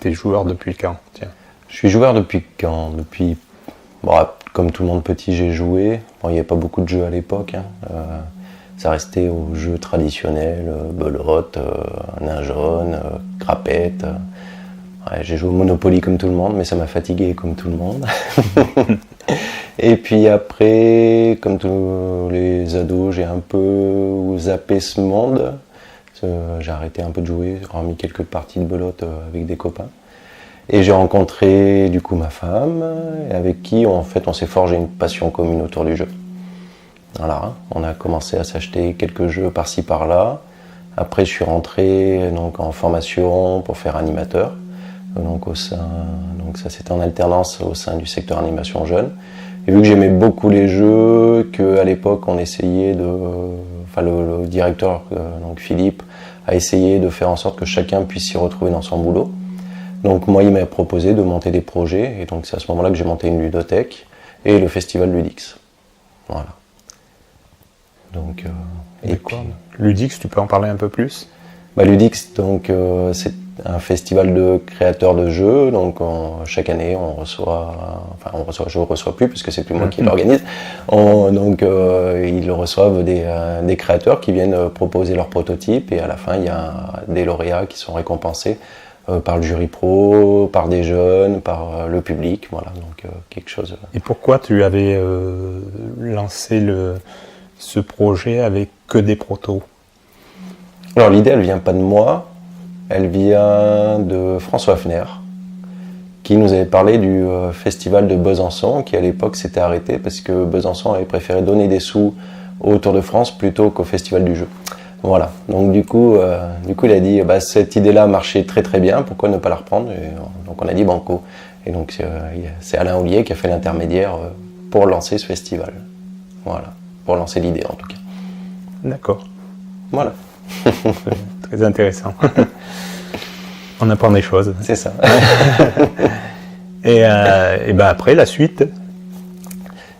t'es joueur depuis quand? Tiens. Je suis joueur depuis quand? Comme tout le monde petit, j'ai joué. Bon, il n'y avait pas beaucoup de jeux à l'époque. Ça restait aux jeux traditionnels, belote, nain jaune, crapette. Ouais, j'ai joué au Monopoly comme tout le monde, mais ça m'a fatigué comme tout le monde. Et puis après, comme tous les ados, j'ai un peu zappé ce monde. J'ai arrêté un peu de jouer, j'ai remis quelques parties de belote avec des copains. Et j'ai rencontré du coup ma femme, avec qui en fait on s'est forgé une passion commune autour du jeu. Voilà, on a commencé à s'acheter quelques jeux par-ci par-là. Après je suis rentré donc en formation pour faire animateur. Donc ça c'était en alternance au sein du secteur animation jeune. Et vu que j'aimais beaucoup les jeux, qu'à l'époque on essayait le directeur, donc Philippe, a essayé de faire en sorte que chacun puisse s'y retrouver dans son boulot. Donc moi il m'a proposé de monter des projets, et donc c'est à ce moment-là que j'ai monté une ludothèque et le festival Ludix. Voilà. Donc, Ludix, tu peux en parler un peu plus? Ludix, donc c'est un festival de créateurs de jeux. Donc chaque année on reçoit, je ne reçois plus puisque c'est plus moi qui l'organise. Ils reçoivent des créateurs qui viennent proposer leurs prototypes, et à la fin il y a des lauréats qui sont récompensés par le jury pro, par des jeunes, par le public, voilà, donc quelque chose. Et pourquoi tu avais lancé ce projet avec que des protos? Alors l'idée, elle vient pas de moi, elle vient de François Hafner, qui nous avait parlé du festival de Besançon, qui à l'époque s'était arrêté parce que Besançon avait préféré donner des sous au Tour de France plutôt qu'au festival du jeu. Voilà, donc du coup il a dit cette idée-là marchait très très bien, pourquoi ne pas la reprendre? Donc on a dit banco. Et donc c'est Alain Ollier qui a fait l'intermédiaire pour lancer ce festival. Voilà, pour lancer l'idée en tout cas. D'accord. Voilà. Très intéressant. On apprend des choses. C'est ça. Et après la suite.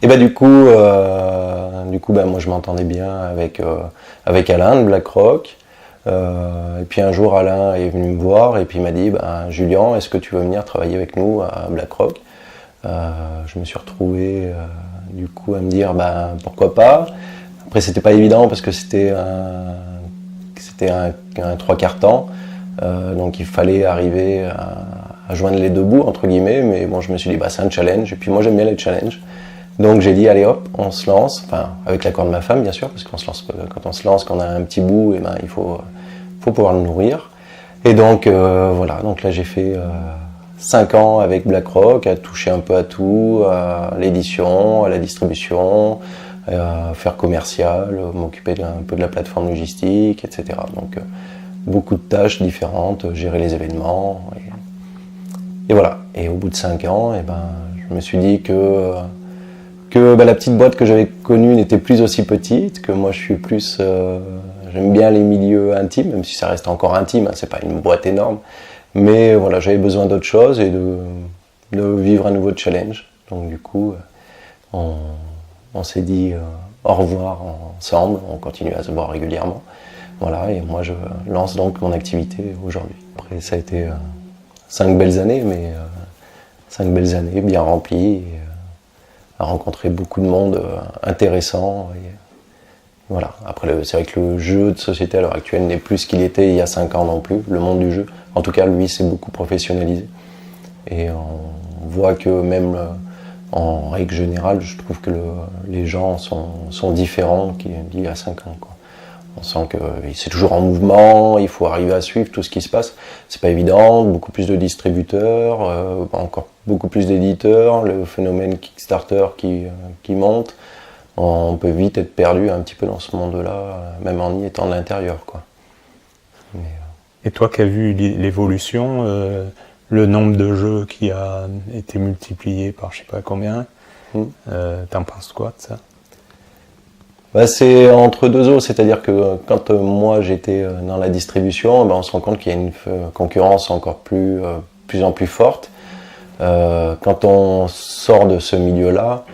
Et du coup, moi je m'entendais bien avec Alain de BlackRock. Et puis un jour Alain est venu me voir et puis il m'a dit Julien, est-ce que tu veux venir travailler avec nous à BlackRock? Je me suis retrouvé du coup à me dire pourquoi pas. Après c'était pas évident parce que c'était un 3/4 temps, donc il fallait arriver à joindre les deux bouts entre guillemets, mais bon je me suis dit c'est un challenge, et puis moi j'aime bien les challenges. Donc j'ai dit allez hop, on se lance, avec l'accord de ma femme bien sûr, parce qu'on se lance, quand on se lance, qu'on a un petit bout, et il faut pouvoir le nourrir. Et donc voilà, donc là j'ai fait 5 ans avec BlackRock, à toucher un peu à tout, à l'édition, à la distribution, à faire commercial, m'occuper un peu de la plateforme logistique, etc. Donc beaucoup de tâches différentes, gérer les événements, et voilà. Et au bout de 5 ans, je me suis dit que la petite boîte que j'avais connue n'était plus aussi petite, que moi je suis plus... j'aime bien les milieux intimes, même si ça reste encore intime, c'est pas une boîte énorme. Mais voilà, j'avais besoin d'autre chose et de vivre un nouveau challenge. Donc du coup, on s'est dit au revoir ensemble, on continue à se voir régulièrement. Voilà, et moi je lance donc mon activité aujourd'hui. Après ça a été 5 belles années, mais 5 belles années bien remplies, et, à rencontrer beaucoup de monde intéressant. Et voilà. Après, c'est vrai que le jeu de société à l'heure actuelle n'est plus ce qu'il était il y a 5 ans non plus, le monde du jeu. En tout cas, lui, s'est beaucoup professionnalisé. Et on voit que même en règle générale, je trouve que les gens sont différents d'il y a 5 ans, quoi. On sent que c'est toujours en mouvement, il faut arriver à suivre tout ce qui se passe. C'est pas évident, beaucoup plus de distributeurs, encore beaucoup plus d'éditeurs, le phénomène Kickstarter qui monte. On peut vite être perdu un petit peu dans ce monde-là, même en y étant de l'intérieur, quoi. Et toi qui as vu l'évolution, le nombre de jeux qui a été multiplié par je sais pas combien, t'en penses quoi de ça? C'est entre deux eaux, c'est-à-dire que quand moi j'étais dans la distribution, on se rend compte qu'il y a une concurrence encore plus en plus forte. Quand on sort de ce milieu-là,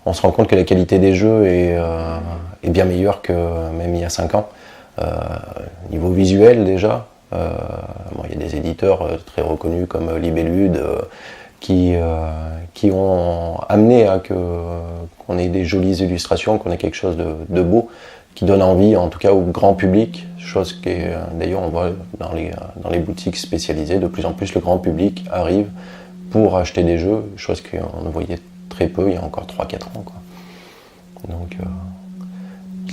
on se rend compte que la qualité des jeux est bien meilleure que même il y a 5 ans. Niveau visuel déjà, Bon, il y a des éditeurs très reconnus comme Libellude qui ont amené à qu'on ait des jolies illustrations, qu'on ait quelque chose de beau, qui donne envie, en tout cas au grand public, chose qui est, d'ailleurs on voit dans les boutiques spécialisées, de plus en plus le grand public arrive pour acheter des jeux, chose qu'on voyait très peu il y a encore 3-4 ans, quoi. Donc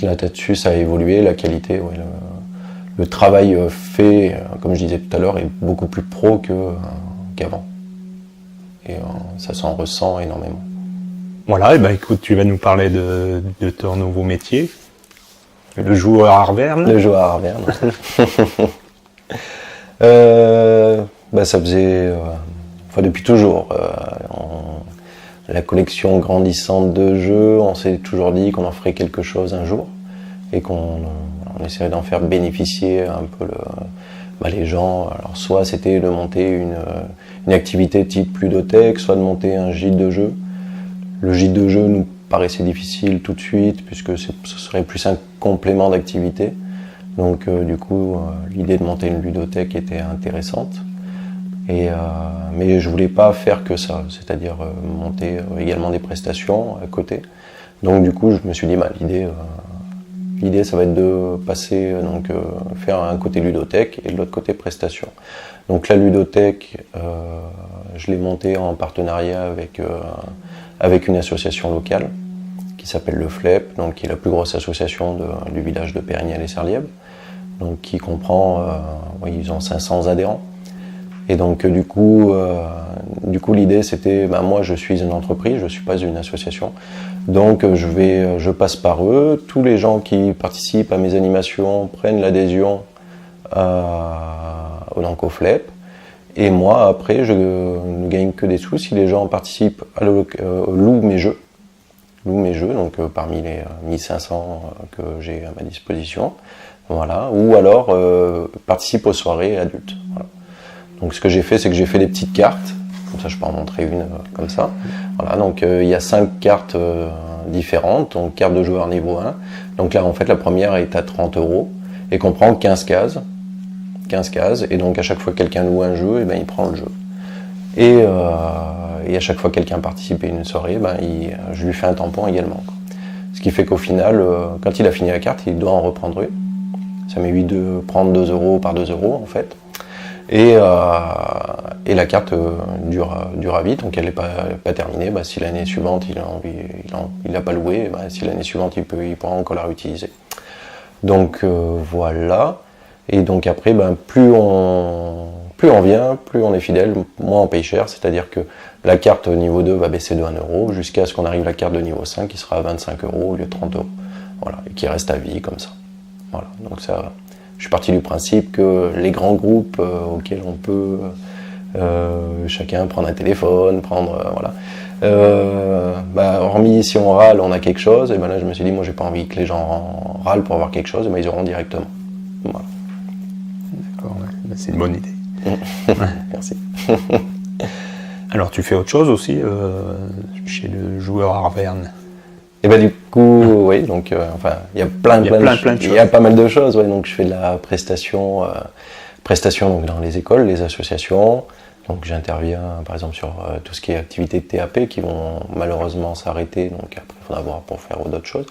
là-dessus ça a évolué, la qualité, ouais, le travail fait, comme je disais tout à l'heure, est beaucoup plus pro qu'avant. Et ça s'en ressent énormément. Voilà, et ben écoute, tu vas nous parler de ton nouveau métier, le joueur Arverne. Le joueur Arverne. Ça faisait, depuis toujours, la collection grandissante de jeux, on s'est toujours dit qu'on en ferait quelque chose un jour et qu'on essaierait d'en faire bénéficier un peu les gens. Alors soit c'était de monter une activité type ludothèque, soit de monter un gîte de jeux. Le gîte de jeux nous paraissait difficile tout de suite puisque ce serait plus un complément d'activité. Donc du coup l'idée de monter une ludothèque était intéressante. Mais je voulais pas faire que ça, c'est-à-dire monter également des prestations à côté. Donc du coup je me suis dit l'idée ça va être de passer faire un côté ludothèque et de l'autre côté prestation. Donc la ludothèque je l'ai montée en partenariat avec une association locale qui s'appelle le FLEP, donc qui est la plus grosse association du village de Pérignel-et-Serlièbes, donc qui comprend ils ont 500 adhérents. Et donc du coup l'idée c'était, moi je suis une entreprise, je suis pas une association, donc je passe par eux. Tous les gens qui participent à mes animations prennent l'adhésion au FLEP, et moi après je ne gagne que des sous si les gens participent louent mes jeux, donc parmi les 1500 que j'ai à ma disposition, voilà, ou alors participent aux soirées adultes. Voilà. Donc ce que j'ai fait, c'est que j'ai fait des petites cartes, comme ça je peux en montrer une comme ça. Voilà, donc il y a 5 cartes différentes, donc carte de joueur niveau 1. Donc là en fait la première est à 30 € et comprend 15 cases. Et donc à chaque fois que quelqu'un loue un jeu, il prend le jeu. Et à chaque fois que quelqu'un participe à une soirée, je lui fais un tampon également, quoi. Ce qui fait qu'au final, quand il a fini la carte, il doit en reprendre une. Ça m'évite de prendre 2 € par 2 € en fait. Et la carte dure à vie, donc elle n'est pas terminée. Si l'année suivante il n'a pas loué, si l'année suivante il pourra encore la réutiliser. Donc voilà. Et donc après, plus on vient, plus on est fidèle, moins on paye cher. C'est-à-dire que la carte niveau 2 va baisser de 1 € jusqu'à ce qu'on arrive à la carte de niveau 5 qui sera à 25 € au lieu de 30 €. Voilà, et qui reste à vie comme ça. Voilà, donc ça. Je suis parti du principe que les grands groupes auxquels on peut chacun prendre un téléphone, hormis si on râle, on a quelque chose, et là je me suis dit, moi j'ai pas envie que les gens râlent pour avoir quelque chose, et ils auront directement. Voilà. D'accord, ouais. C'est une bonne idée. Merci. Alors tu fais autre chose aussi chez le joueur Arverne? Et du coup, oui, donc il y a plein de choses. Il y a pas mal de choses, ouais. Donc je fais de la prestation donc dans les écoles, les associations. Donc j'interviens par exemple sur tout ce qui est activités de TAP qui vont malheureusement s'arrêter. Donc après il faudra voir pour faire d'autres choses.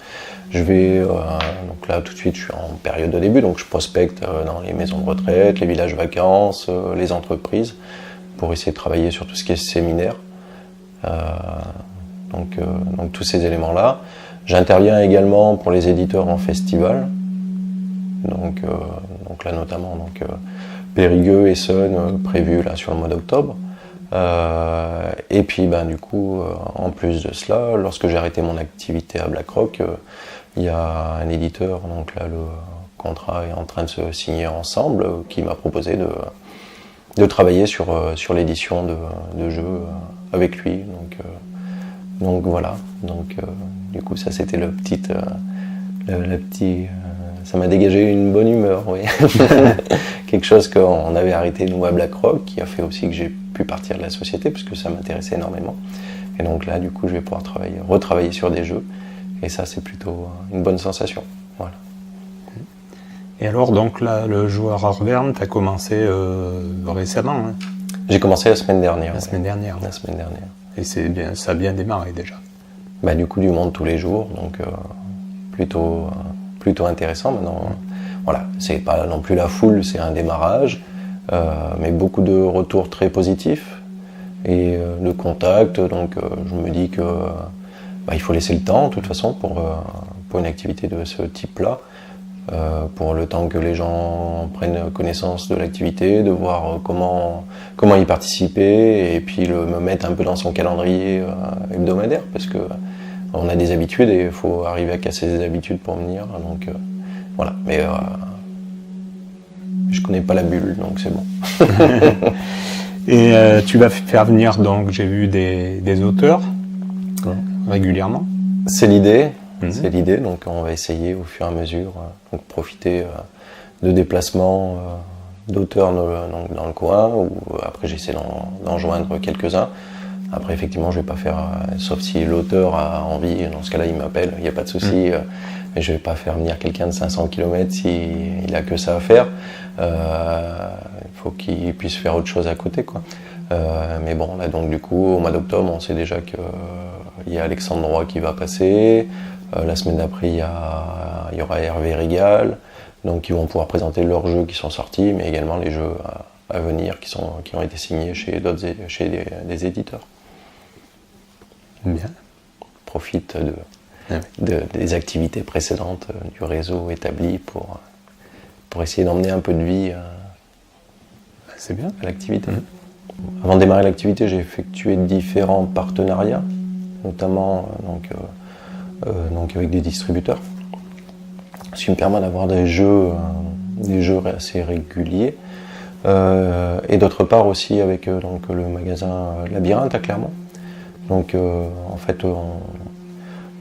Je vais donc là tout de suite je suis en période de début, donc je prospecte dans les maisons de retraite, les villages vacances, les entreprises pour essayer de travailler sur tout ce qui est séminaire. Donc tous ces éléments-là. J'interviens également pour les éditeurs en festival. Donc là notamment Périgueux et Essonne prévu là sur le mois d'octobre. Et puis du coup en plus de cela, lorsque j'ai arrêté mon activité à BlackRock, il y a un éditeur, donc là le contrat est en train de se signer ensemble, qui m'a proposé de travailler sur l'édition de jeux avec lui. Donc voilà, du coup ça c'était le petit, ça m'a dégagé une bonne humeur, oui. Quelque chose qu'on avait arrêté nous à BlackRock, qui a fait aussi que j'ai pu partir de la société, puisque ça m'intéressait énormément. Et donc là du coup je vais pouvoir retravailler sur des jeux, et ça c'est plutôt une bonne sensation. Voilà. Et alors, donc là, le joueur Arverne, tu as commencé récemment, hein? J'ai commencé la semaine dernière. La semaine dernière. La semaine dernière. Et ça a bien démarré déjà. Bah, du coup, du monde tous les jours, donc plutôt intéressant maintenant. Voilà, c'est pas non plus la foule, c'est un démarrage, mais beaucoup de retours très positifs et de contacts. Donc, je me dis que il faut laisser le temps, de toute façon, pour une activité de ce type-là. Pour le temps que les gens prennent connaissance de l'activité, de voir comment y participer, et puis me mettre un peu dans son calendrier hebdomadaire, parce que on a des habitudes et il faut arriver à casser des habitudes pour venir. Donc voilà, mais je connais pas la bulle, donc c'est bon. Et tu vas faire venir, donc j'ai vu des auteurs régulièrement. C'est l'idée. C'est l'idée, donc on va essayer au fur et à mesure, donc profiter de déplacements d'auteurs dans le coin, ou après j'essaie d'en joindre quelques-uns. Après effectivement je vais pas faire, sauf si l'auteur a envie, dans ce cas-là il m'appelle, il n'y a pas de souci, mais je vais pas faire venir quelqu'un de 500 km s'il a que ça à faire. Il faut qu'il puisse faire autre chose à côté, quoi. Mais bon, là donc du coup au mois d'octobre on sait déjà qu'il y a Alexandre Roy qui va passer. La semaine d'après, il y aura Hervé Rigal, donc ils vont pouvoir présenter leurs jeux qui sont sortis, mais également les jeux à venir qui ont été signés chez des éditeurs. Bien. Profite des activités précédentes du réseau établi pour essayer d'emmener un peu de vie c'est bien. À l'activité. Avant de démarrer l'activité, j'ai effectué différents partenariats, notamment donc avec des distributeurs, ce qui me permet d'avoir des jeux assez réguliers, et d'autre part aussi avec donc le magasin Labyrinthe à Clermont. Donc en fait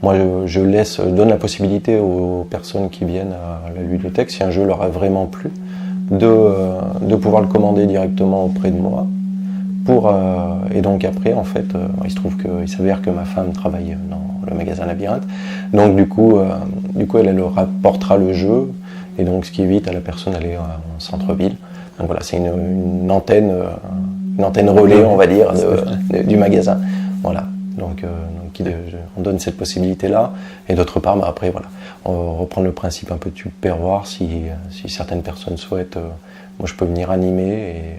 moi je donne la possibilité aux personnes qui viennent à la bibliothèque, si un jeu leur a vraiment plu, de pouvoir le commander directement auprès de moi. Et donc après, en fait, il s'avère que ma femme travaille dans le magasin Labyrinthe. Donc du coup, elle leur rapportera le jeu, et donc ce qui évite à la personne d'aller en centre-ville. Donc voilà, c'est une antenne relais, on va dire, du magasin. Voilà. Donc on donne cette possibilité-là. Et d'autre part, après, voilà, on reprend le principe un peu de Tupperware. Si certaines personnes souhaitent, moi je peux venir animer.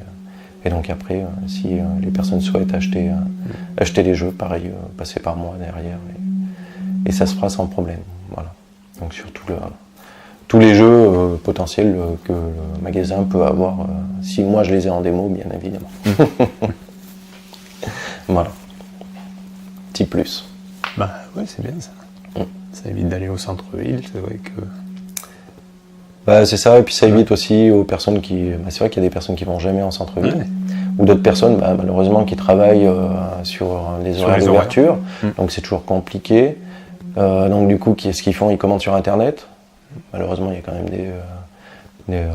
Et donc après, si les personnes souhaitent acheter les jeux, pareil, passer par moi derrière, et ça se fera sans problème. Voilà. Donc sur tous les jeux potentiels que le magasin peut avoir, si moi je les ai en démo, bien évidemment. Voilà. Petit plus. Bah ouais, c'est bien ça. Ça évite d'aller au centre-ville, c'est vrai que... C'est ça, et puis ça évite aussi aux personnes qui... c'est vrai qu'il y a des personnes qui vont jamais en centre-ville, ou d'autres personnes, malheureusement, qui travaillent sur les horaires d'ouverture, donc c'est toujours compliqué. Donc du coup, qu'est-ce qu'ils font? Ils commandent sur Internet. Malheureusement, il y a quand même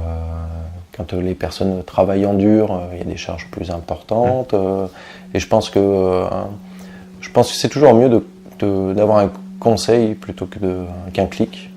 quand les personnes travaillent en dur, il y a des charges plus importantes, et je pense que c'est toujours mieux d'avoir un conseil plutôt qu'un clic.